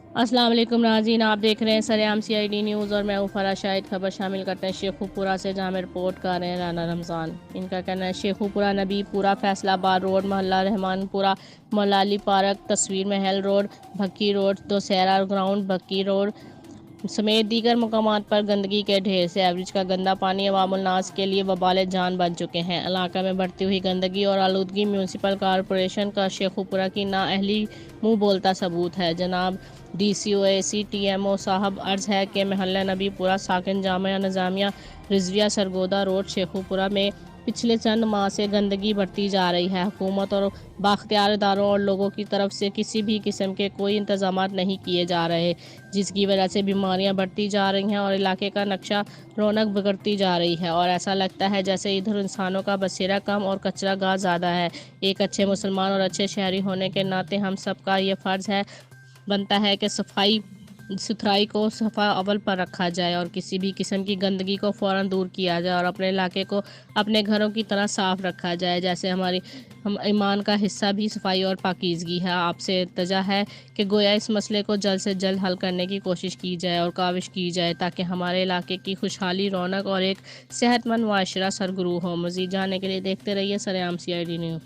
अस्सलाम वालेकुम नाज़रीन, आप देख रहे हैं सरेआम CID न्यूज़ और मैं हूं फराह शाहिद। खबर शामिल करते हैं शेखुपुरा से, जहां में रिपोर्ट कर रहे हैं राना रमज़ान। इनका कहना है शेखुपुरा, नबीपुरा, फैसलाबाद रोड, मोहल्ला रहमानपुरा, मलाली पार्क, तस्वीर महल रोड, भक्की रोड, दोसहरा ग्राउंड, भक्की रोड समेत दीगर मकामात पर गंदगी के ढेर से एवरेज का गंदा पानी अवामुन्नास के लिए वबाल जान बन चुके हैं। इलाका में बढ़ती हुई गंदगी और आलूदगी म्यूनसिपल कॉरपोरेशन का शेखुपुरा की नाअहली मुंह बोलता सबूत है। जनाब DCOAC TMO साहब, अर्ज़ है कि महल्ला नबीपुरा, साकिन जामिया निज़ामिया रिजविया सरगोदा रोड, शेखुपुरा में पिछले चंद माह से गंदगी बढ़ती जा रही है। हुकूमत और बाख्तियार इदारों और लोगों की तरफ से किसी भी किस्म के कोई इंतजाम नहीं किए जा रहे, जिसकी वजह से बीमारियां बढ़ती जा रही हैं और इलाके का नक्शा रौनक बिगड़ती जा रही है। और ऐसा लगता है जैसे इधर इंसानों का बसेरा कम और कचरा गाह ज़्यादा है। एक अच्छे मुसलमान और अच्छे शहरी होने के नाते हम सब का ये फ़र्ज़ है बनता है कि सफाई सुथराई को सफ़ा अव्वल पर रखा जाए और किसी भी किस्म की गंदगी को फ़ौरन दूर किया जाए और अपने इलाके को अपने घरों की तरह साफ़ रखा जाए, जैसे हम ईमान का हिस्सा भी सफाई और पाकीज़गी है। आपसे इल्तिजा है कि गोया इस मसले को जल्द से जल्द हल करने की कोशिश की जाए और काविश की जाए, ताकि हमारे इलाके की खुशहाली, रौनक और एक सेहतमंद माशरा सरगरू हो। मज़ीद जानने के लिए देखते रहिए सरेआम CID न्यूज़।